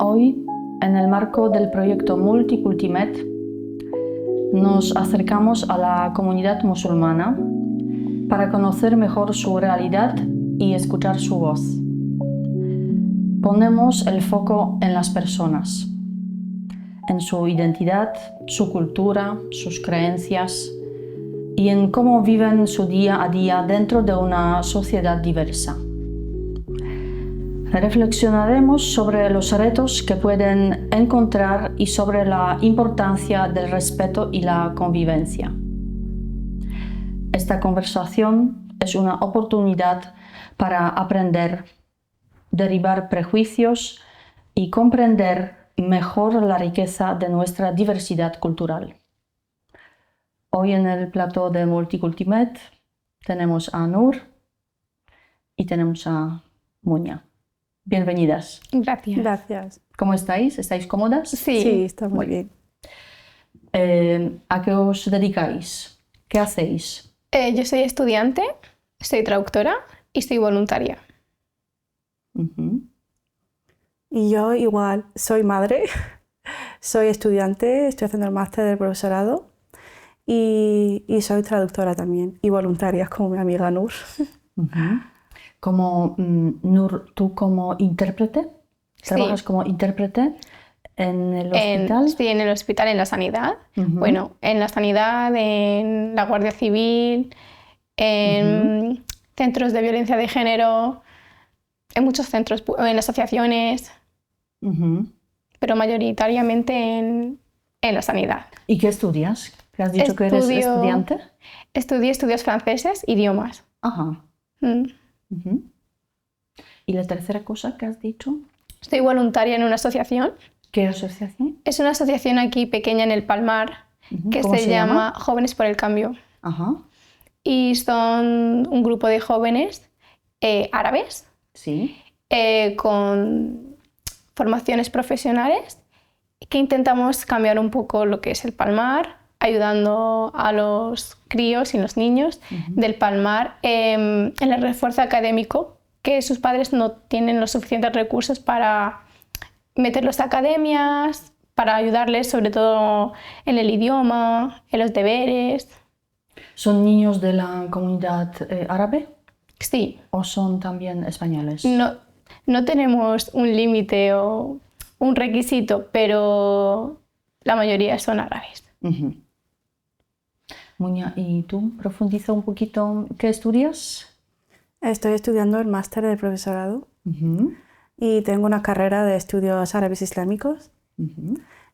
Hoy, en el marco del proyecto Multicultimet, nos acercamos a la comunidad musulmana para conocer mejor su realidad y escuchar su voz. Ponemos el foco en las personas, en su identidad, su cultura, sus creencias y en cómo viven su día a día dentro de una sociedad diversa. Reflexionaremos sobre los retos que pueden encontrar y sobre la importancia del respeto y la convivencia. Esta conversación es una oportunidad para aprender, derribar prejuicios y comprender mejor la riqueza de nuestra diversidad cultural. Hoy en el plató de Multicultimet tenemos a Nur y tenemos a Muña. Bienvenidas. Gracias. Gracias. ¿Cómo estáis? ¿Estáis cómodas? Sí, está muy bien. ¿A qué os dedicáis? ¿Qué hacéis? Yo soy estudiante, soy traductora y soy voluntaria. Uh-huh. Y yo igual, soy madre, soy estudiante, estoy haciendo el máster del profesorado y soy traductora también y voluntaria como mi amiga Nur. Uh-huh. Como Nur, ¿tú como intérprete? ¿Trabajas como intérprete en el hospital? Sí, en el hospital, en la sanidad. Uh-huh. Bueno, en la sanidad, en la Guardia Civil, en centros de violencia de género, en muchos centros, en asociaciones, pero mayoritariamente en la sanidad. ¿Y qué estudias? ¿Te has dicho que eres estudiante? Estudié estudios franceses, idiomas. Ajá. Uh-huh. ¿Y la tercera cosa que has dicho? Estoy voluntaria en una asociación. ¿Qué asociación? Es una asociación aquí pequeña en el Palmar que se llama Jóvenes por el Cambio. Ajá. Y son un grupo de jóvenes árabes, sí, con formaciones profesionales que intentamos cambiar un poco lo que es el Palmar, ayudando a los críos y los niños del Palmar en el refuerzo académico, que sus padres no tienen los suficientes recursos para meterlos a academias, para ayudarles sobre todo en el idioma, en los deberes. ¿Son niños de la comunidad árabe? Sí. ¿O son también españoles? No tenemos un límite o un requisito, pero la mayoría son árabes. Uh-huh. Muña, ¿y tú? Profundiza un poquito. ¿Qué estudias? Estoy estudiando el máster del profesorado y tengo una carrera de estudios árabes islámicos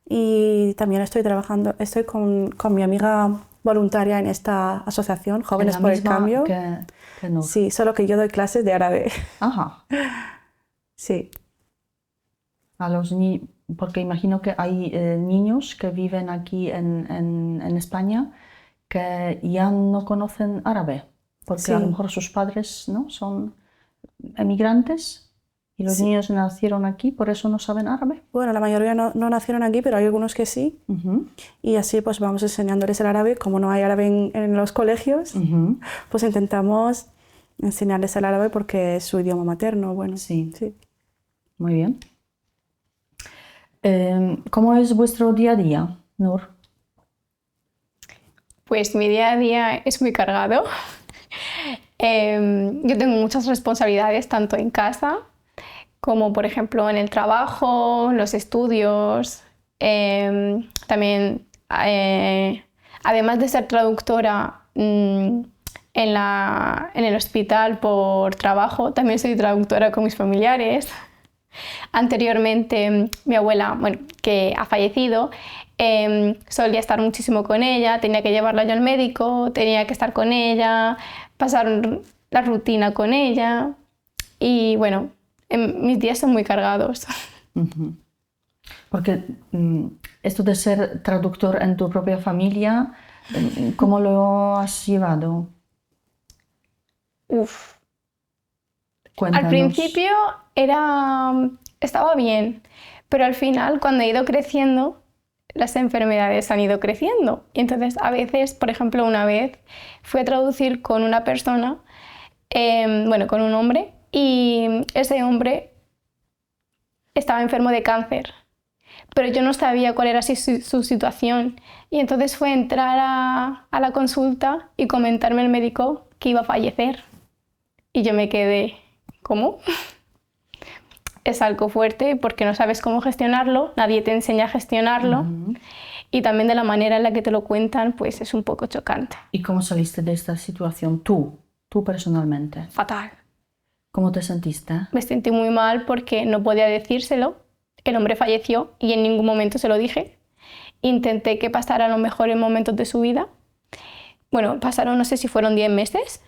y también estoy con mi amiga voluntaria en esta asociación, Jóvenes por el Cambio. Que no. Sí, solo que yo doy clases de árabe. Ajá. Sí. Porque imagino que hay niños que viven aquí en España que ya no conocen árabe, porque sí. A lo mejor sus padres no son emigrantes y los niños nacieron aquí, por eso no saben árabe. Bueno, la mayoría no nacieron aquí, pero hay algunos que sí. Y así pues vamos enseñándoles el árabe. Como no hay árabe en los colegios, pues intentamos enseñarles el árabe porque es su idioma materno. Bueno, sí. Muy bien. ¿Cómo es vuestro día a día, Nur? Pues mi día a día es muy cargado. Yo tengo muchas responsabilidades tanto en casa como por ejemplo en el trabajo, los estudios. También, además de ser traductora en el hospital por trabajo, también soy traductora con mis familiares. Anteriormente mi abuela, que ha fallecido, solía estar muchísimo con ella, tenía que llevarla yo al médico, tenía que estar con ella, pasar la rutina con ella y bueno, mis días son muy cargados. Ujú. Porque esto de ser traductor en tu propia familia, ¿cómo lo has llevado? Uf. Cuéntanos. Al principio estaba bien, pero al final cuando he ido creciendo, las enfermedades han ido creciendo. Y entonces a veces, por ejemplo, una vez fui a traducir con una persona, con un hombre, y ese hombre estaba enfermo de cáncer, pero yo no sabía cuál era su situación. Y entonces fue entrar a la consulta y comentarme el médico que iba a fallecer. Y yo me quedé, ¿cómo? Es algo fuerte porque no sabes cómo gestionarlo, nadie te enseña a gestionarlo y también de la manera en la que te lo cuentan, pues es un poco chocante. ¿Y cómo saliste de esta situación tú personalmente? Fatal. ¿Cómo te sentiste? Me sentí muy mal porque no podía decírselo. El hombre falleció y en ningún momento se lo dije. Intenté que pasara los mejores momentos de su vida. Bueno, pasaron, no sé si fueron 10 meses,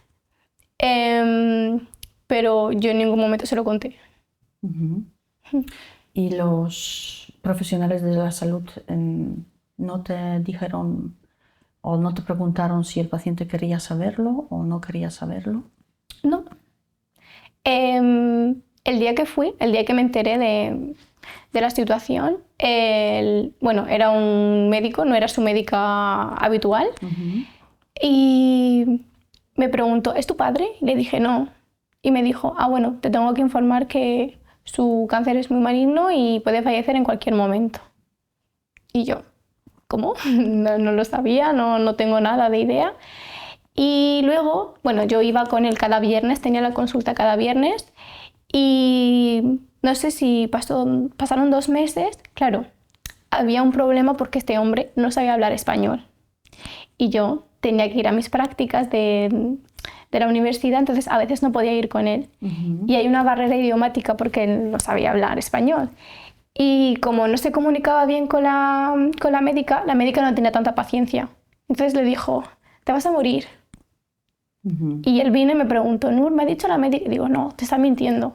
pero yo en ningún momento se lo conté. ¿Y los profesionales de la salud no te dijeron o no te preguntaron si el paciente quería saberlo o no quería saberlo? No. El día que me enteré de la situación, era un médico, no era su médica habitual, y me preguntó, ¿es tu padre? Y le dije, no. Y me dijo, bueno, te tengo que informar que su cáncer es muy maligno y puede fallecer en cualquier momento. Y yo, ¿cómo? No lo sabía, no tengo nada de idea. Y luego, yo iba con él cada viernes, tenía la consulta cada viernes y no sé si pasaron 2 meses, claro, había un problema porque este hombre no sabía hablar español y yo tenía que ir a mis prácticas de la universidad, entonces a veces no podía ir con él. Y hay una barrera idiomática porque él no sabía hablar español. Y como no se comunicaba bien con la médica no tenía tanta paciencia. Entonces le dijo, te vas a morir. Y él vino y me preguntó, Nur, ¿me ha dicho la médica? Y digo, no, te está mintiendo.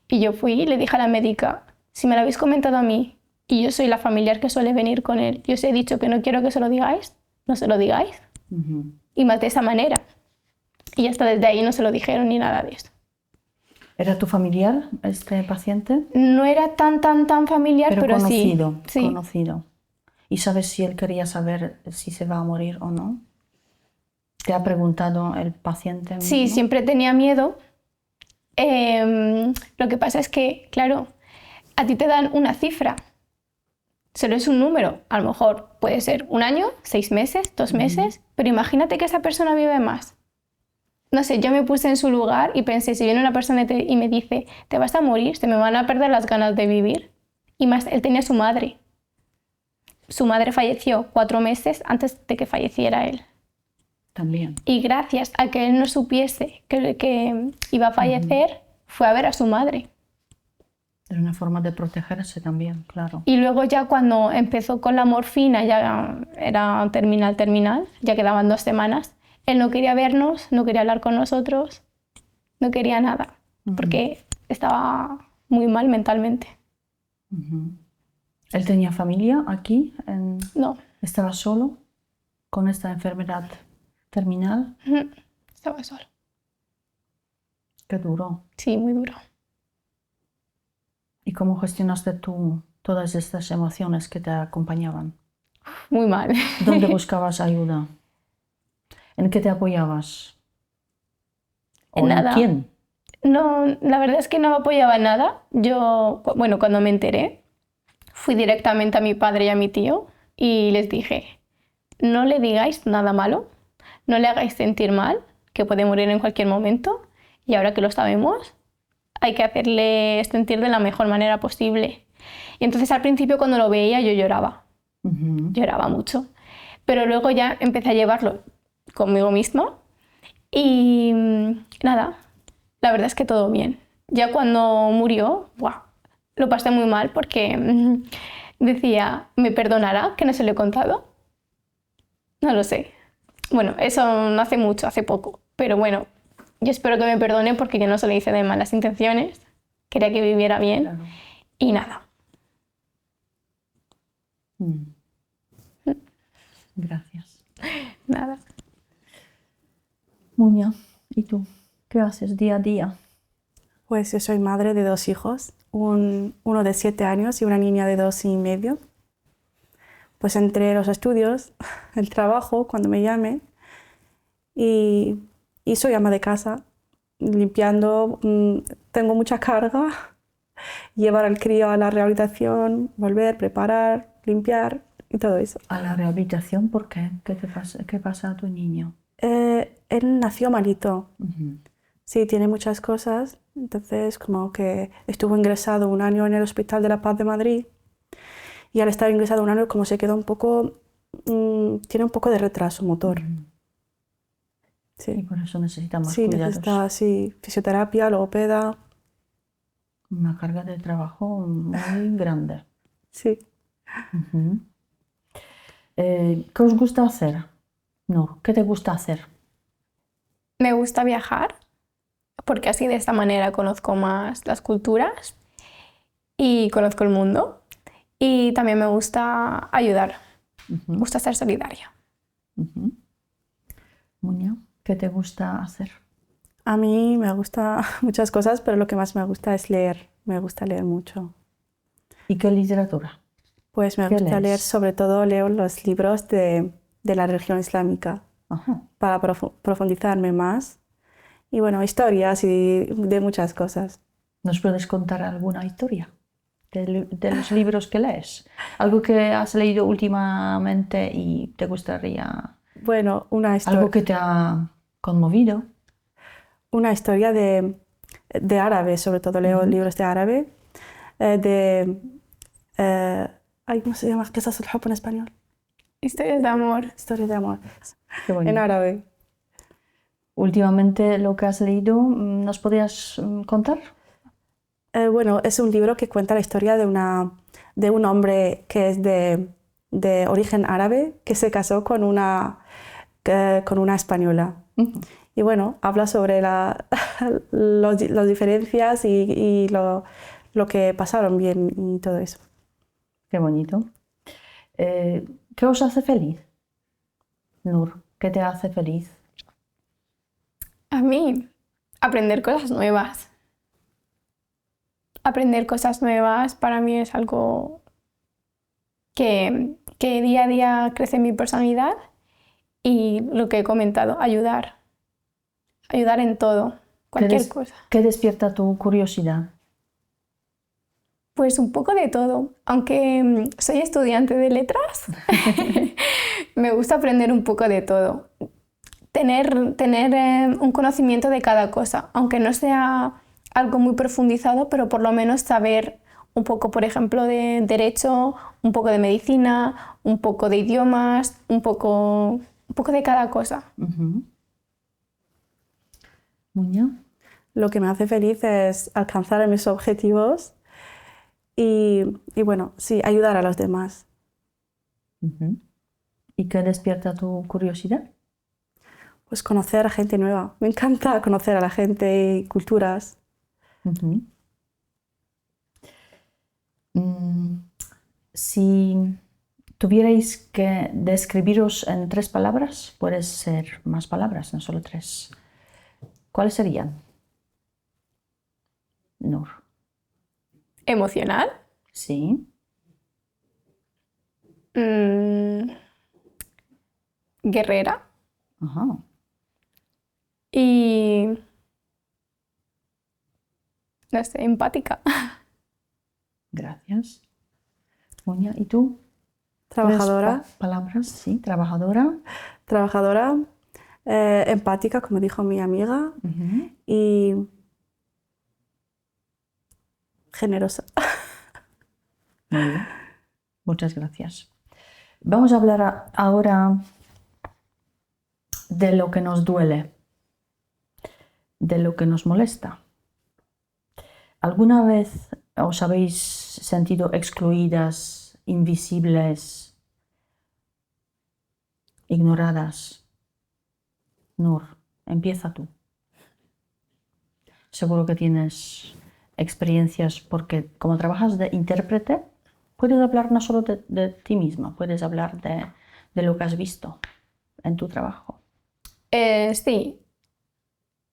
Y yo fui y le dije a la médica, si me lo habéis comentado a mí y yo soy la familiar que suele venir con él, yo os he dicho que no quiero que se lo digáis, no se lo digáis. Y más de esa manera. Y hasta desde ahí no se lo dijeron ni nada de eso. ¿Era tu familiar este paciente? No era tan familiar, pero conocido, sí. Conocido. ¿Y sabes si él quería saber si se va a morir o no? ¿Te ha preguntado el paciente mismo? Sí, siempre tenía miedo. Lo que pasa es que, claro, a ti te dan una cifra. Solo es un número. A lo mejor puede ser 1 año, 6 meses, 2 meses, pero imagínate que esa persona vive más. No sé, yo me puse en su lugar y pensé, si viene una persona y me dice, te vas a morir, se me van a perder las ganas de vivir. Y más, él tenía su madre. Su madre falleció 4 meses antes de que falleciera él. También. Y gracias a que él no supiese que iba a fallecer, fue a ver a su madre. Es una forma de protegerse también, claro. Y luego ya cuando empezó con la morfina, ya era terminal, ya quedaban 2 semanas, él no quería vernos, no quería hablar con nosotros, no quería nada, porque estaba muy mal mentalmente. ¿Él tenía familia aquí? No. ¿Estaba solo con esta enfermedad terminal? Estaba solo. Qué duro. Sí, muy duro. ¿Y cómo gestionaste tú todas estas emociones que te acompañaban? Muy mal. ¿Dónde buscabas ayuda? ¿En qué te apoyabas? ¿O nada. en quién? No, la verdad es que no me apoyaba en nada. Yo, cuando me enteré, fui directamente a mi padre y a mi tío y les dije, no le digáis nada malo, no le hagáis sentir mal, que puede morir en cualquier momento, y ahora que lo sabemos, hay que hacerle sentir de la mejor manera posible. Y entonces al principio cuando lo veía yo lloraba, lloraba mucho, pero luego ya empecé a llevarlo conmigo misma y nada, la verdad es que todo bien. Ya cuando murió, lo pasé muy mal porque decía, ¿me perdonará que no se lo he contado? No lo sé. Bueno, eso no hace mucho, hace poco. Pero bueno, yo espero que me perdone porque yo no se lo hice de malas intenciones. Quería que viviera bien. Claro. Y nada. Gracias. Nada. Muña, ¿y tú? ¿Qué haces día a día? Pues yo soy madre de 2 hijos, uno de 7 años y una niña de 2 y medio. Pues entre los estudios, el trabajo, cuando me llame, y soy ama de casa, limpiando, tengo mucha carga, llevar al crío a la rehabilitación, volver, preparar, limpiar y todo eso. ¿A la rehabilitación? ¿Por qué? ¿Qué pasa a tu niño? Él nació malito. Ujú. Sí, tiene muchas cosas. Entonces, como que estuvo ingresado 1 año en el Hospital de la Paz de Madrid y al estar ingresado 1 año, como se quedó un poco, tiene un poco de retraso motor. Y Sí, por eso necesitamos sí, cuidados. necesita fisioterapia, logopeda. Una carga de trabajo muy grande. Sí. Ujú. ¿Qué os gusta hacer? No, ¿qué te gusta hacer? Me gusta viajar porque así de esta manera conozco más las culturas y conozco el mundo. Y también me gusta ayudar. Me gusta ser solidaria. Ujú. Muña, ¿qué te gusta hacer? A mí me gusta muchas cosas, pero lo que más me gusta es leer. Me gusta leer mucho. ¿Y qué literatura? Pues me ¿Qué gusta leer, lees? sobre todo leo los libros de la religión islámica Ajá. para profundizarme más. Y bueno, historias y de muchas cosas. ¿Nos puedes contar alguna historia de los libros que lees? Algo que has leído últimamente y te gustaría, Bueno, algo que te ha conmovido. una historia de árabe, sobre todo leo libros de árabe, ay, ¿cómo se llama? Qisas al-Hubb en español. Historias de amor. Historia de amor. Qué bonito. En árabe. Últimamente lo que has leído, ¿nos podrías contar? Bueno, es un libro que cuenta la historia de un hombre que es de origen árabe que se casó con una española. Y bueno, habla sobre las diferencias y lo que pasaron bien y todo eso. Qué bonito. ¿Qué os hace feliz? Nur, ¿qué te hace feliz? A mí, aprender cosas nuevas. Aprender cosas nuevas para mí es algo que día a día crece mi personalidad y lo que he comentado, ayudar. Ayudar en todo, cualquier cosa. ¿Qué despierta tu curiosidad? Pues un poco de todo. Aunque soy estudiante de letras, me gusta aprender un poco de todo. Tener un conocimiento de cada cosa, aunque no sea algo muy profundizado, pero por lo menos saber un poco, por ejemplo, de derecho, un poco de medicina, un poco de idiomas, un poco de cada cosa. Muña. Lo que me hace feliz es alcanzar mis objetivos y bueno, sí, ayudar a los demás. ¿Y qué despierta tu curiosidad? Pues conocer a gente nueva. Me encanta conocer a la gente y culturas. Si tuvierais que describiros en 3 palabras, puede ser más palabras, no solo 3. ¿Cuáles serían? Nur. Emocional. Sí. Guerrera. Ajá. Y no sé, empática. Gracias. Muña, ¿y tú? Trabajadora. 3 palabras, sí. Trabajadora. Trabajadora, empática, como dijo mi amiga, y generosa. Muy bien. Muchas gracias. Vamos a hablar ahora de lo que nos duele, de lo que nos molesta. ¿Alguna vez os habéis sentido excluidas invisibles, ignoradas. Nur, empieza tú. Seguro que tienes experiencias porque como trabajas de intérprete, puedes hablar no solo de ti misma, puedes hablar de lo que has visto en tu trabajo. Sí,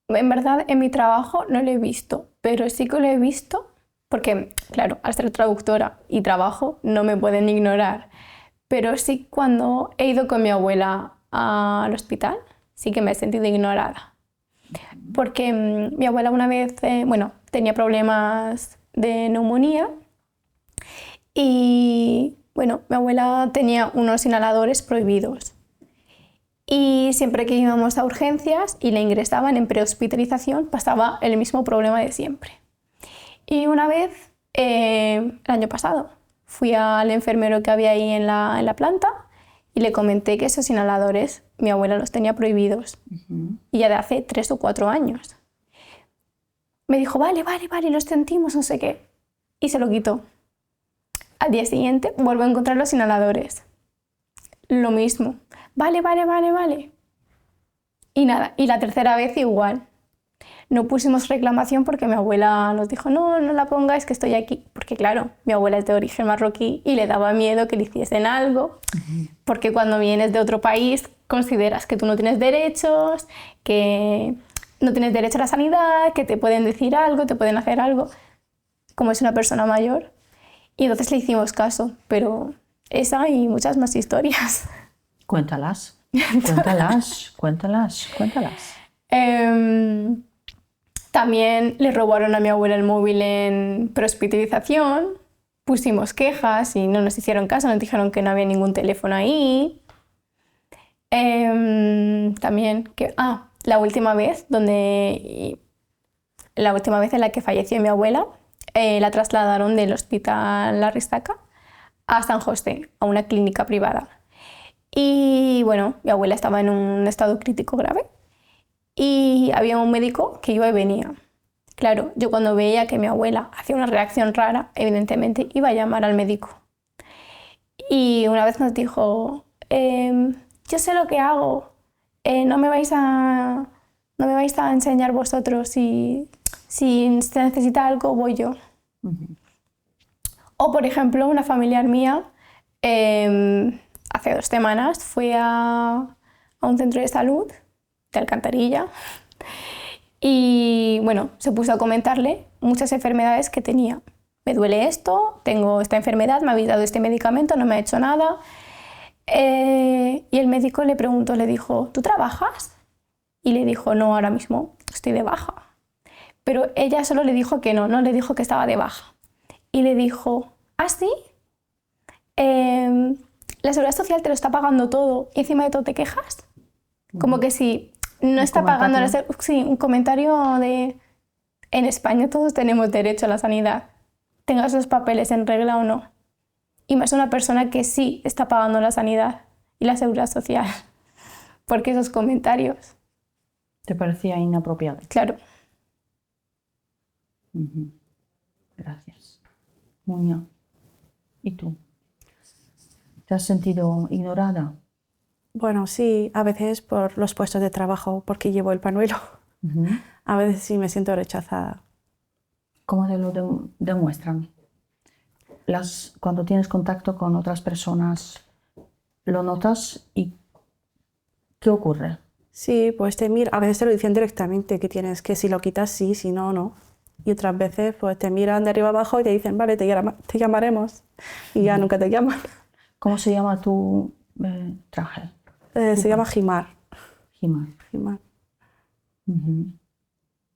en verdad en mi trabajo no lo he visto, pero sí que lo he visto porque, claro, al ser traductora y trabajo no me pueden ignorar, pero sí cuando he ido con mi abuela al hospital, sí que me he sentido ignorada. Porque mi abuela una vez, tenía problemas de neumonía y, mi abuela tenía unos inhaladores prohibidos. Y siempre que íbamos a urgencias y la ingresaban en prehospitalización, pasaba el mismo problema de siempre. Y una vez, el año pasado, fui al enfermero que había ahí en la planta y le comenté que esos inhaladores mi abuela los tenía prohibidos. Y ya de hace 3 o 4 años. Me dijo, vale, los sentimos, no sé qué. Y se lo quitó. Al día siguiente vuelvo a encontrar los inhaladores. Lo mismo. Vale. Y nada, y la tercera vez igual. No pusimos reclamación porque mi abuela nos dijo, no la pongas, que estoy aquí. Porque claro, mi abuela es de origen marroquí y le daba miedo que le hiciesen algo. Porque cuando vienes de otro país consideras que tú no tienes derechos, que no tienes derecho a la sanidad, que te pueden decir algo, te pueden hacer algo, como es una persona mayor. Y entonces le hicimos caso, pero esa y muchas más historias. Cuéntalas. También le robaron a mi abuela el móvil en prehospitalización, pusimos quejas y no nos hicieron caso, nos dijeron que no había ningún teléfono ahí. También que, la última vez en la que falleció mi abuela, la trasladaron del hospital La Ristaca a San José, a una clínica privada. Y mi abuela estaba en un estado crítico grave y había un médico que iba y venía. Claro, yo cuando veía que mi abuela hacía una reacción rara, evidentemente iba a llamar al médico. Y una vez nos dijo, yo sé lo que hago, no me vais a enseñar vosotros, si se necesita algo voy yo. O por ejemplo, una familiar mía, hace 2 semanas fue a un centro de salud de Alcantarilla y se puso a comentarle muchas enfermedades que tenía. Me duele esto, tengo esta enfermedad, me habéis dado este medicamento, no me ha hecho nada. Y el médico le preguntó, le dijo, ¿tú trabajas? Y le dijo, no, ahora mismo estoy de baja. Pero ella solo le dijo que no le dijo que estaba de baja. Y le dijo, ¿ah, sí? La Seguridad Social te lo está pagando todo y encima de todo te quejas. Como que si no está pagando... Sí, un comentario de... En España todos tenemos derecho a la sanidad, tengas los papeles en regla o no. Y más una persona que sí está pagando la sanidad y la Seguridad Social. Porque esos comentarios... ¿Te parecía inapropiado? Claro. Gracias. Muñoz, ¿y tú? ¿Te has sentido ignorada? Bueno, sí, a veces por los puestos de trabajo, porque llevo el pañuelo. A veces sí me siento rechazada. ¿Cómo te lo demuestran? Cuando tienes contacto con otras personas, ¿lo notas y qué ocurre? Sí, pues a veces te lo dicen directamente, que tienes que si lo quitas sí, si no, no. Y otras veces pues te miran de arriba abajo y te dicen, vale, te llamaremos. Y ya nunca te llaman. ¿Cómo se llama tu traje? Se llama Jimar. Jimar.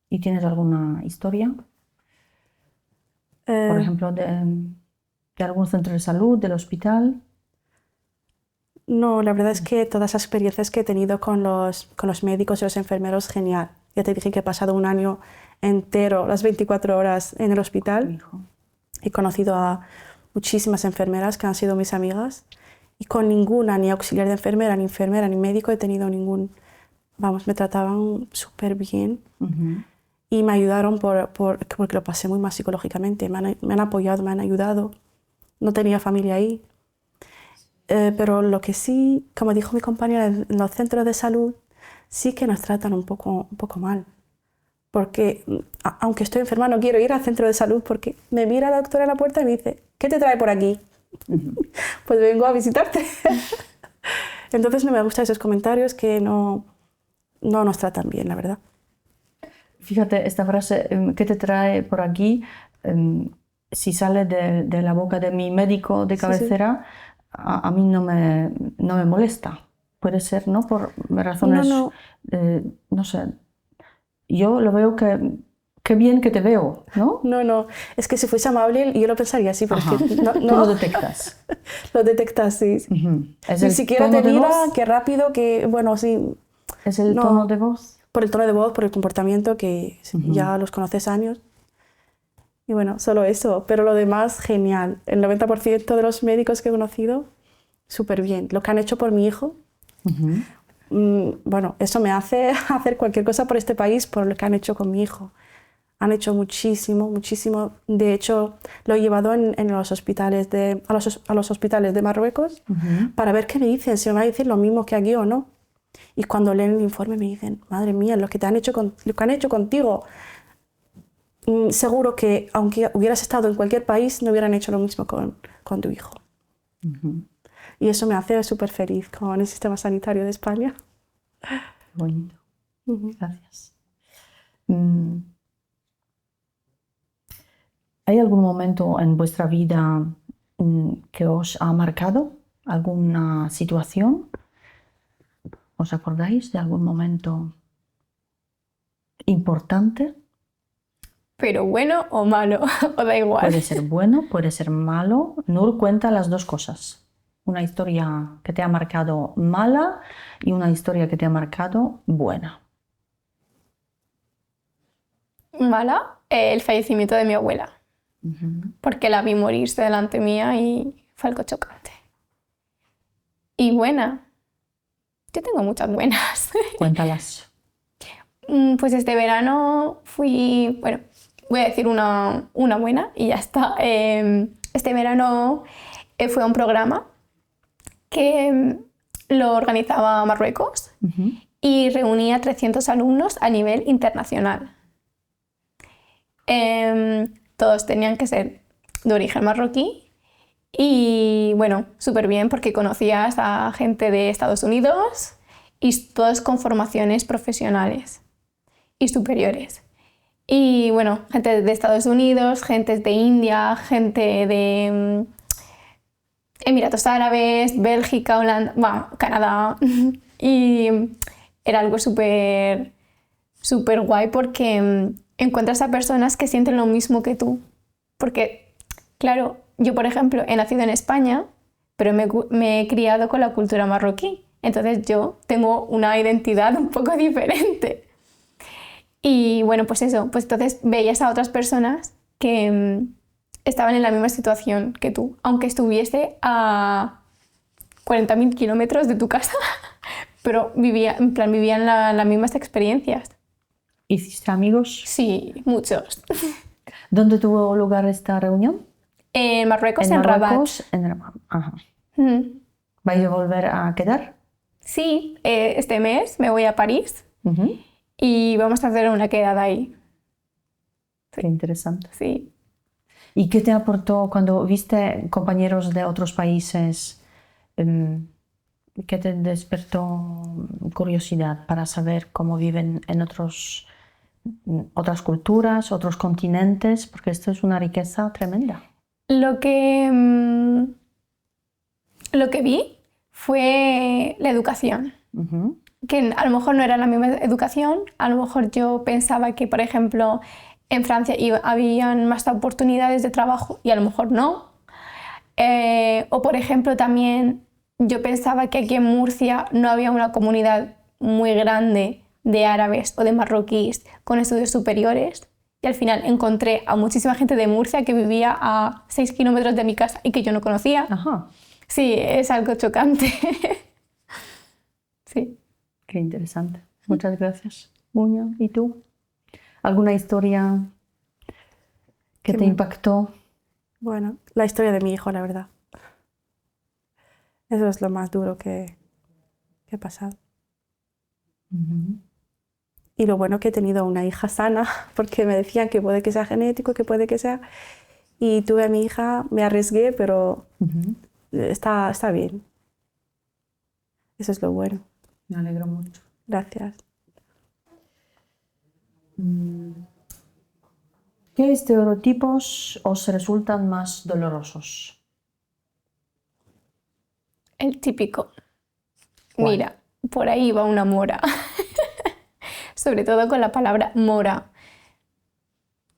¿Y tienes alguna historia? Por ejemplo, de algún centro de salud, del hospital. No, la verdad es que todas las experiencias que he tenido con los médicos y los enfermeros, genial. Ya te dije que he pasado un año entero, las 24 horas en el hospital. He conocido a muchísimas enfermeras que han sido mis amigas y con ninguna, ni auxiliar de enfermera, ni médico, he tenido ningún... Vamos, me trataban súper bien y me ayudaron porque lo pasé muy mal psicológicamente. Me han apoyado, me han ayudado. No tenía familia ahí, Pero lo que sí, como dijo mi compañera, en los centros de salud sí que nos tratan un poco mal. Porque aunque estoy enferma no quiero ir al centro de salud porque me mira la doctora en la puerta y me dice, ¿qué te trae por aquí? Pues vengo a visitarte. Entonces no me gustan esos comentarios que no nos tratan bien, la verdad. Fíjate, esta frase, ¿qué te trae por aquí? Si sale de la boca de mi médico de cabecera, sí. A mí no me molesta. Puede ser, ¿no? Por razones, no sé. Yo lo veo que qué bien que te veo, ¿no? No, es que si fuese amable yo lo pensaría así, pero es que no. Tú lo detectas. Lo detectas, sí. ¿Es Ni siquiera te mira, qué rápido, que bueno, sí. ¿Es el tono de voz? Por el tono de voz, por el comportamiento, que ya los conoces años. Y bueno, solo eso, pero lo demás, genial. El 90% de los médicos que he conocido, súper bien. Lo que han hecho por mi hijo, bueno, eso me hace hacer cualquier cosa por este país, por lo que han hecho con mi hijo. Han hecho muchísimo, muchísimo. De hecho, lo he llevado en los hospitales a los hospitales de Marruecos para ver qué me dicen, si me van a decir lo mismo que aquí o no. Y cuando leen el informe me dicen, madre mía, lo que han hecho contigo, seguro que aunque hubieras estado en cualquier país, no hubieran hecho lo mismo con tu hijo. Y eso me hace súper feliz con el sistema sanitario de España. Bonito. Gracias. ¿Hay algún momento en vuestra vida que os ha marcado? ¿Alguna situación? ¿Os acordáis de algún momento importante? ¿Pero bueno o malo? ¿O da igual? Puede ser bueno, puede ser malo. Nur cuenta las dos cosas. Una historia que te ha marcado mala y una historia que te ha marcado buena. Mala, el fallecimiento de mi abuela. Porque la vi morirse delante mía y fue algo chocante. Y buena, yo tengo muchas buenas. Cuéntalas. Pues este verano fui, bueno, voy a decir una buena y ya está. Este verano fui a un programa que lo organizaba Marruecos y reunía a 300 alumnos a nivel internacional. Todos tenían que ser de origen marroquí y bueno, súper bien porque conocías a gente de Estados Unidos y todos con formaciones profesionales y superiores. Y bueno, gente de Estados Unidos, gente de India, gente de Emiratos Árabes, Bélgica, Holanda, bueno, Canadá. Y era algo súper guay porque encuentras a personas que sienten lo mismo que tú. Porque, claro, yo por ejemplo he nacido en España, pero me he criado con la cultura marroquí. Entonces yo tengo una identidad un poco diferente. Y bueno, pues eso, pues entonces veías a otras personas que estaban en la misma situación que tú, aunque estuviese a 40.000 kilómetros de tu casa, pero vivían las mismas experiencias. ¿Hiciste amigos? Sí, muchos. ¿Dónde tuvo lugar esta reunión? En Marruecos, en Rabat. En Rabat. Ajá. ¿Vais a volver a quedar? Sí, este mes me voy a París y vamos a hacer una quedada ahí. Qué interesante. Sí. ¿Y qué te aportó cuando viste compañeros de otros países? ¿Qué te despertó curiosidad para saber cómo viven en otras culturas, otros continentes? Porque esto es una riqueza tremenda. Lo que vi fue la educación. Que a lo mejor no era la misma educación, a lo mejor yo pensaba que, por ejemplo, en Francia habían más oportunidades de trabajo y a lo mejor no. O, por ejemplo, también yo pensaba que aquí en Murcia no había una comunidad muy grande de árabes o de marroquíes con estudios superiores. Y al final encontré a muchísima gente de Murcia que vivía a 6 kilómetros de mi casa y que yo no conocía. Ajá. Sí, es algo chocante. Sí. Qué interesante. Muchas gracias. Muña, ¿y tú? ¿Alguna historia que te impactó? Bueno, la historia de mi hijo, la verdad. Eso es lo más duro que he pasado. Y lo bueno que he tenido una hija sana, porque me decían que puede que sea genético, que puede que sea... Y tuve a mi hija, me arriesgué, pero está bien. Eso es lo bueno. Me alegro mucho. Gracias. ¿Qué estereotipos os resultan más dolorosos? El típico. ¿Cuál? Mira, por ahí va una mora. Sobre todo con la palabra mora.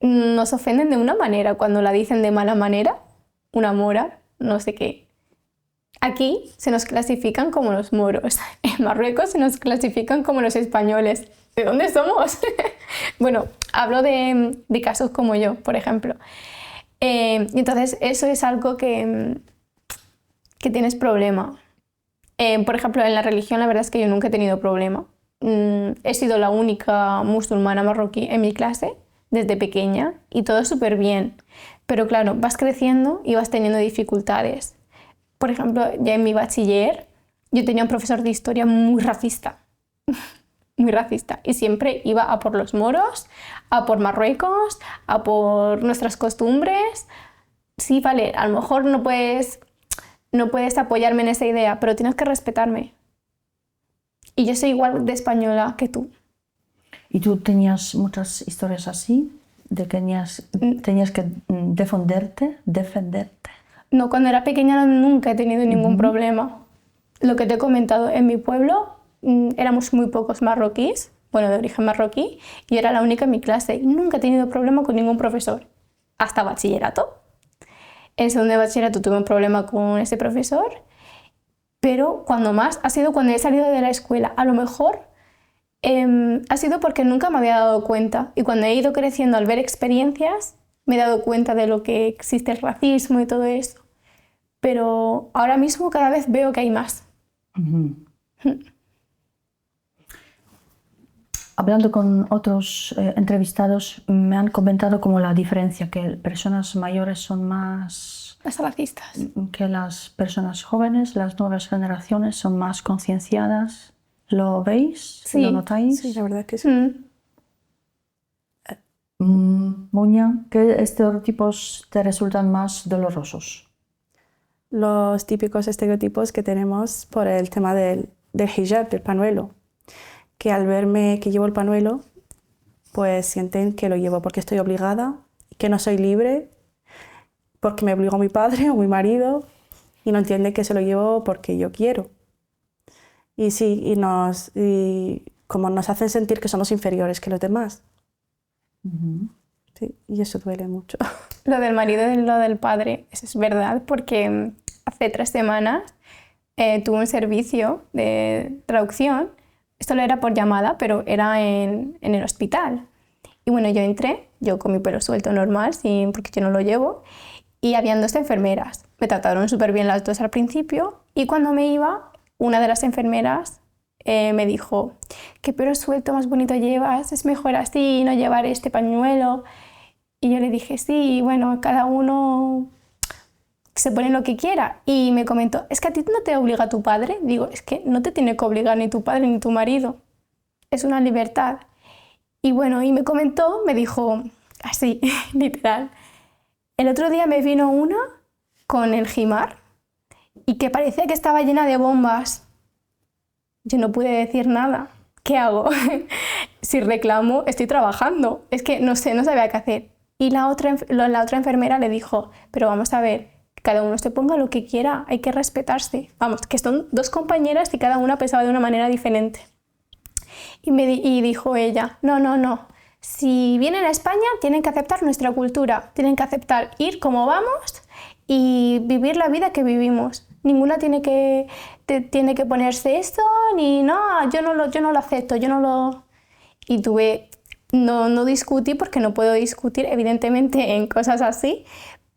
Nos ofenden de una manera cuando la dicen de mala manera. Una mora, no sé qué. Aquí se nos clasifican como los moros. En Marruecos se nos clasifican como los españoles. ¿De dónde somos? Bueno, hablo de casos como yo, por ejemplo. Entonces, eso es algo que tienes problema. Por ejemplo, en la religión la verdad es que yo nunca he tenido problema. He sido la única musulmana marroquí en mi clase desde pequeña y todo súper bien. Pero claro, vas creciendo y vas teniendo dificultades. Por ejemplo, ya en mi bachiller yo tenía un profesor de historia muy racista. Muy racista. Y siempre iba a por los moros, a por Marruecos, a por nuestras costumbres. Sí, vale, a lo mejor no puedes apoyarme en esa idea, pero tienes que respetarme. Y yo soy igual de española que tú. ¿Y tú tenías muchas historias así? ¿De que tenías que defenderte? No, cuando era pequeña nunca he tenido ningún problema. Lo que te he comentado, en mi pueblo éramos muy pocos marroquíes, bueno, de origen marroquí, y yo era la única en mi clase. Y nunca he tenido problema con ningún profesor, hasta bachillerato. En segundo de bachillerato tuve un problema con ese profesor, pero cuando más ha sido cuando he salido de la escuela. A lo mejor ha sido porque nunca me había dado cuenta, y cuando he ido creciendo al ver experiencias me he dado cuenta de lo que existe el racismo y todo eso. Pero ahora mismo cada vez veo que hay más. Hablando con otros entrevistados, me han comentado como la diferencia, que personas mayores son más... Las racistas. Que las personas jóvenes, las nuevas generaciones son más concienciadas. ¿Lo veis? Sí. ¿Lo notáis? Sí, la verdad que sí. Muña, ¿qué estereotipos te resultan más dolorosos? Los típicos estereotipos que tenemos por el tema del hijab, del pañuelo. Que al verme que llevo el pañuelo, pues sienten que lo llevo porque estoy obligada, que no soy libre, porque me obligó mi padre o mi marido, y no entienden que se lo llevo porque yo quiero. Y sí, y como nos hacen sentir que somos inferiores que los demás. Sí, y eso duele mucho. Lo del marido y lo del padre, eso es verdad, porque hace 3 semanas tuve un servicio de traducción. Esto lo era por llamada, pero era en el hospital. Y bueno, yo entré, yo con mi pelo suelto normal, porque yo no lo llevo, y habían 2 enfermeras. Me trataron súper bien las 2 al principio, y cuando me iba, una de las enfermeras me dijo: ¿qué pelo suelto más bonito llevas? Es mejor así, no llevar este pañuelo. Y yo le dije: sí, bueno, cada uno se pone lo que quiera. Y me comentó: ¿es que a ti no te obliga tu padre? Digo: es que no te tiene que obligar ni tu padre ni tu marido. Es una libertad. Y bueno, y me comentó, me dijo así, literal: el otro día me vino una con el jimar y que parecía que estaba llena de bombas. Yo no pude decir nada. ¿Qué hago? Si reclamo, estoy trabajando. Es que no sé, no sabía qué hacer. Y la otra enfermera le dijo: pero vamos a ver, cada uno se ponga lo que quiera, hay que respetarse. Vamos, que son 2 compañeras y cada una pensaba de una manera diferente. Y dijo ella: no. Si vienen a España tienen que aceptar nuestra cultura, tienen que aceptar ir como vamos y vivir la vida que vivimos. Ninguna tiene que ponerse esto, ni no, yo no lo acepto, yo no lo... Y no discutí, porque no puedo discutir evidentemente en cosas así,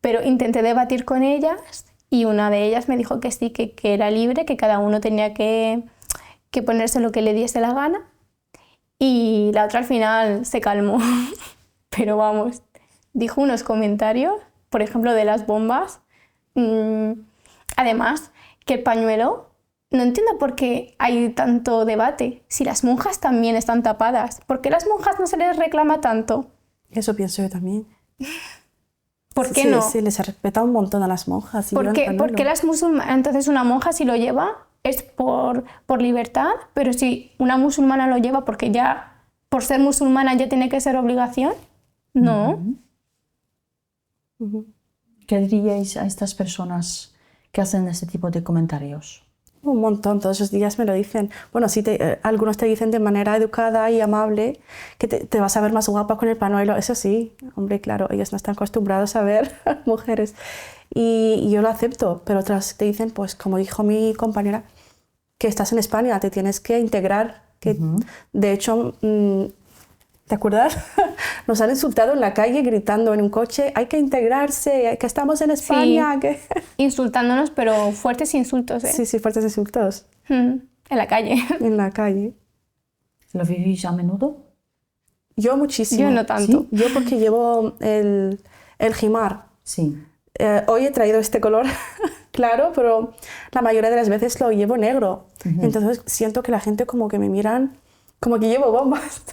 pero intenté debatir con ellas y una de ellas me dijo que sí, que era libre, que cada uno tenía que ponerse lo que le diese la gana, y la otra al final se calmó. Pero vamos, dijo unos comentarios, por ejemplo, de las bombas. Además, que el pañuelo, no entiendo por qué hay tanto debate. Si las monjas también están tapadas, ¿por qué las monjas no se les reclama tanto? Eso pienso yo también. ¿Por qué Sí, no? sí, les respeta un montón a las monjas. ¿Por qué las musulmanas? Entonces una monja si lo lleva es por libertad, pero si una musulmana lo lleva porque ya, por ser musulmana ya tiene que ser obligación, no. ¿Qué diríais a estas personas que hacen este tipo de comentarios? Un montón, todos los días me lo dicen. Bueno, sí, algunos te dicen de manera educada y amable que te vas a ver más guapa con el pañuelo. Eso sí, hombre, claro, ellos no están acostumbrados a ver mujeres. Y yo lo acepto, pero otras te dicen, pues como dijo mi compañera, que estás en España, te tienes que integrar. Que, de hecho, ¿te acuerdas? Nos han insultado en la calle gritando en un coche, hay que integrarse, que estamos en España. Sí, que... insultándonos, pero fuertes insultos, ¿eh? Sí, sí, fuertes insultos. En la calle. En la calle. ¿Lo vivís a menudo? Yo muchísimo. Yo no tanto. ¿Sí? Yo porque llevo el himar. Sí. Hoy he traído este color claro, pero la mayoría de las veces lo llevo negro. Entonces siento que la gente como que me miran como que llevo bombas.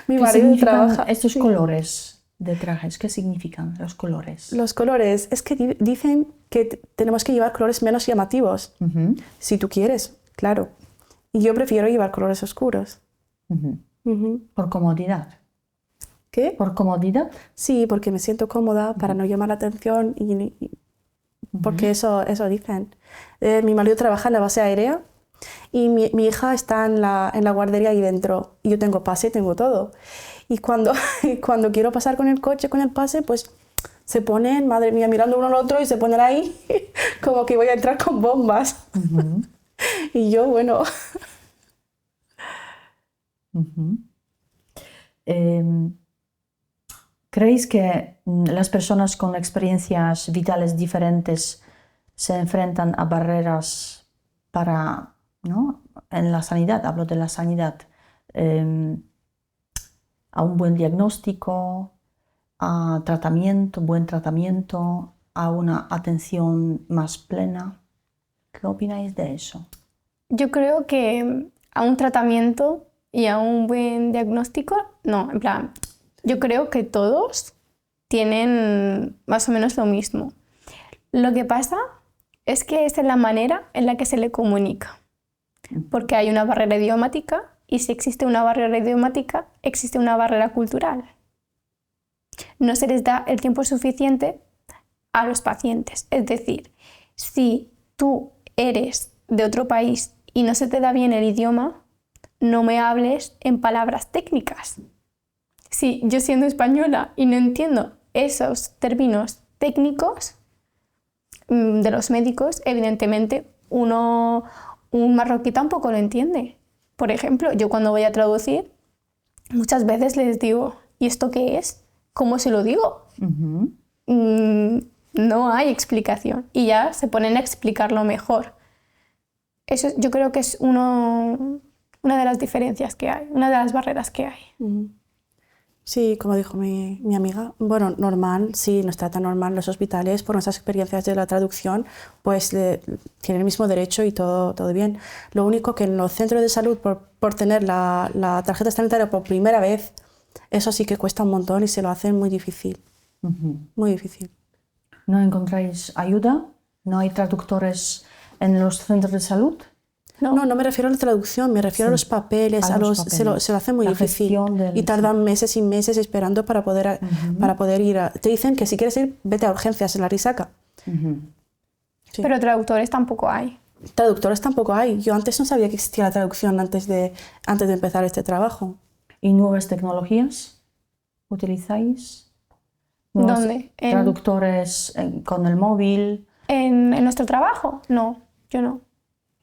Mi ¿Qué marido significan trabaja... estos colores de trajes? ¿Qué significan los colores? Los colores, es que dicen que tenemos que llevar colores menos llamativos. Si tú quieres, claro. Y yo prefiero llevar colores oscuros. ¿Por comodidad? ¿Qué? ¿Por comodidad? Sí, porque me siento cómoda para no llamar la atención y porque eso dicen. Mi marido trabaja en la base aérea y mi hija está en la guardería ahí dentro. Y yo tengo pase, tengo todo. Y cuando quiero pasar con el coche, con el pase, pues se ponen, madre mía, mirando uno al otro y se ponen ahí como que voy a entrar con bombas. Y yo, bueno... ¿Creéis que las personas con experiencias vitales diferentes se enfrentan a barreras para, ¿no? En la sanidad, hablo de la sanidad, a un buen diagnóstico, a buen tratamiento, a una atención más plena? ¿Qué opináis de eso? Yo creo que a un tratamiento y a un buen diagnóstico, no, en plan, yo creo que todos tienen más o menos lo mismo. Lo que pasa es que es en la manera en la que se le comunica, porque hay una barrera idiomática y si existe una barrera idiomática, existe una barrera cultural. No se les da el tiempo suficiente a los pacientes. Es decir, si tú eres de otro país y no se te da bien el idioma, no me hables en palabras técnicas. Si yo siendo española y no entiendo esos términos técnicos de los médicos, evidentemente un marroquí tampoco lo entiende. Por ejemplo, yo cuando voy a traducir, muchas veces les digo, ¿y esto qué es? ¿Cómo se lo digo? No hay explicación y ya se ponen a explicarlo mejor. Eso yo creo que es una de las diferencias que hay, una de las barreras que hay. Sí, como dijo mi amiga, bueno, normal, sí, nos trata normal los hospitales por nuestras experiencias de la traducción, pues tienen el mismo derecho y todo bien. Lo único que en los centros de salud, por tener la tarjeta sanitaria por primera vez, eso sí que cuesta un montón y se lo hacen muy difícil. Muy difícil. ¿No encontráis ayuda? ¿No hay traductores en los centros de salud? No me refiero a la traducción, me refiero a los papeles, se lo hacen muy difícil y tardan meses y meses esperando para poder ir a... Te dicen que si quieres ir, vete a urgencias en la Risaca. Sí. Pero traductores tampoco hay. Traductores tampoco hay. Yo antes no sabía que existía la traducción antes de empezar este trabajo. ¿Y nuevas tecnologías utilizáis? ¿Dónde? ¿Traductores con el móvil? ¿En nuestro trabajo? No, yo no.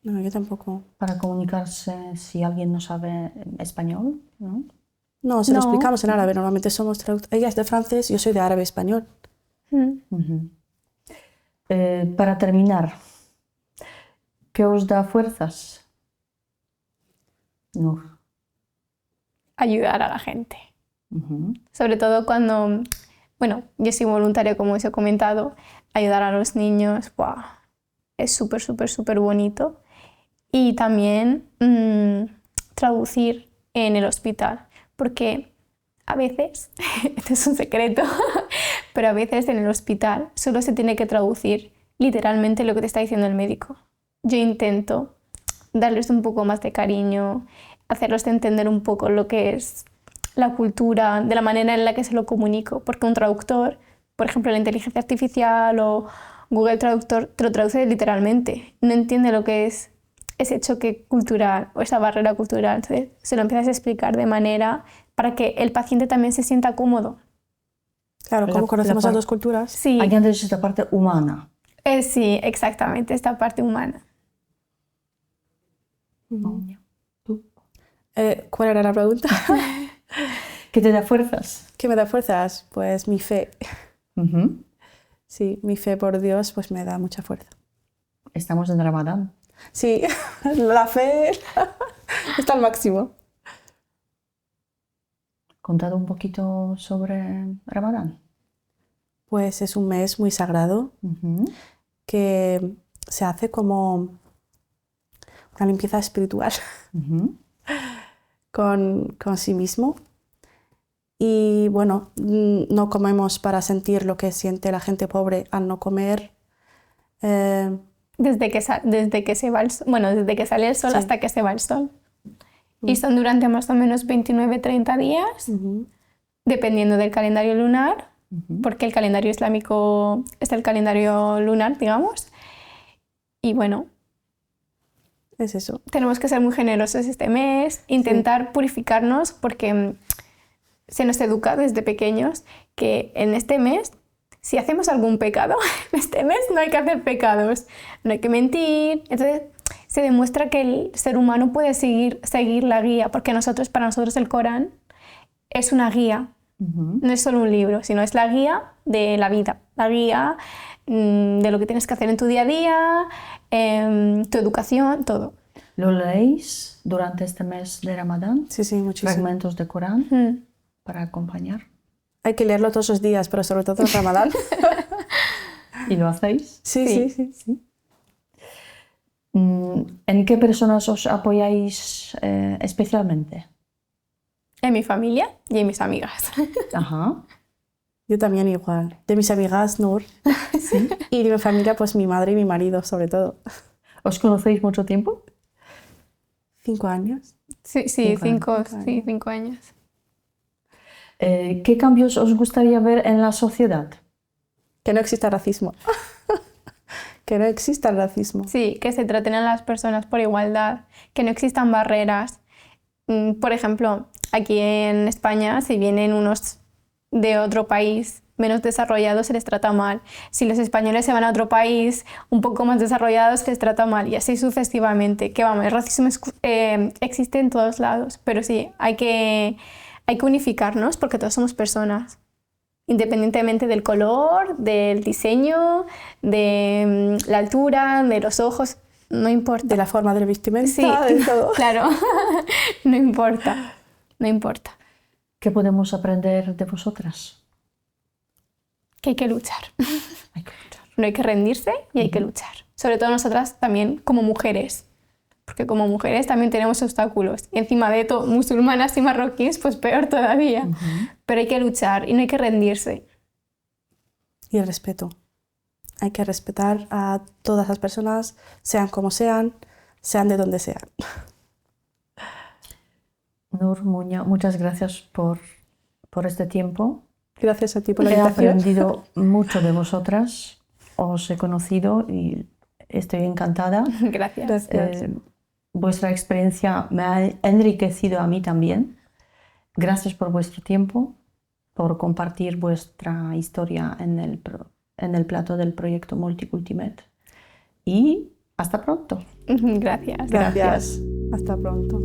No, yo tampoco. ¿Para comunicarse si alguien no sabe español? ¿No? No, se lo explicamos en árabe. Normalmente somos traductores. Ella es de francés, yo soy de árabe-español. Para terminar, ¿qué os da fuerzas? Nur. Ayudar a la gente. Sobre todo cuando, bueno, yo soy voluntaria, como os he comentado, ayudar a los niños, ¡buah! es súper, súper, súper bonito. Y también traducir en el hospital, porque a veces, este es un secreto, pero a veces en el hospital solo se tiene que traducir literalmente lo que te está diciendo el médico. Yo intento darles un poco más de cariño, hacerlos entender un poco lo que es la cultura, de la manera en la que se lo comunico, porque un traductor, por ejemplo la inteligencia artificial o Google Traductor, te lo traduce literalmente, no entiende lo que es ese choque cultural o esa barrera cultural, entonces se lo empiezas a explicar de manera para que el paciente también se sienta cómodo. Claro, como conocemos las dos culturas. Sí. Hay antes esta parte humana. Sí, exactamente, esta parte humana. ¿Tú? ¿Cuál era la pregunta? ¿Qué te da fuerzas? ¿Qué me da fuerzas? Pues mi fe. Ujú. Sí, mi fe por Dios pues me da mucha fuerza. Estamos en Ramadán. Sí, la fe está al máximo. Contad un poquito sobre Ramadán. Pues es un mes muy sagrado Ujú. que se hace como una limpieza espiritual Ujú. con sí mismo. Y bueno, no comemos para sentir lo que siente la gente pobre al no comer. Desde que se va el sol, bueno, desde que sale el sol Sí. hasta que se va el sol. Y son durante más o menos 29-30 días, dependiendo del calendario lunar, porque el calendario islámico es el calendario lunar, digamos. Y bueno, Es eso. tenemos que ser muy generosos este mes, intentar purificarnos, porque se nos educa desde pequeños que en este mes, si hacemos algún pecado, en este mes no hay que hacer pecados, no hay que mentir. Entonces se demuestra que el ser humano puede seguir la guía, porque para nosotros el Corán es una guía, no es solo un libro, sino es la guía de la vida, la guía de lo que tienes que hacer en tu día a día, tu educación, todo. ¿Lo leéis durante este mes de Ramadán? Sí, sí, muchísimo. Fragmentos de Corán para acompañar. Hay que leerlo todos los días, pero sobre todo en Ramadán. ¿Y lo hacéis? Sí. ¿En qué personas os apoyáis especialmente? En mi familia y en mis amigas. Ajá. Yo también igual. De mis amigas, Nur. Y de mi familia, pues mi madre y mi marido, sobre todo. ¿Os conocéis mucho tiempo? 5 años. Sí, 5 años. ¿Qué cambios os gustaría ver en la sociedad? Que no exista racismo. Que no exista el racismo. Sí, que se traten a las personas por igualdad, que no existan barreras. Por ejemplo, aquí en España, si vienen unos de otro país menos desarrollado, se les trata mal. Si los españoles se van a otro país un poco más desarrollado, se les trata mal, y así sucesivamente. Que vamos, el racismo existe en todos lados, pero sí, hay que unificarnos porque todos somos personas, independientemente del color, del diseño, de la altura, de los ojos, no importa. De la forma de vestimenta, Sí, de todo. claro, no importa, no importa. ¿Qué podemos aprender de vosotras? Que hay que luchar. Hay que luchar. No hay que rendirse y hay que luchar. Sobre todo nosotras también como mujeres, porque como mujeres también tenemos obstáculos. Y encima de todo, musulmanas y marroquíes, pues peor todavía. Pero hay que luchar y no hay que rendirse. Y el respeto. Hay que respetar a todas las personas, sean como sean de donde sean. Nur Muña, muchas gracias por este tiempo. Gracias a ti por la He invitación. aprendido mucho de vosotras, os he conocido y estoy encantada. Gracias. Vuestra experiencia me ha enriquecido a mí también. Gracias por vuestro tiempo, por compartir vuestra historia en el plato del proyecto Multicultimed. Y hasta pronto. Gracias. Gracias. Hasta pronto.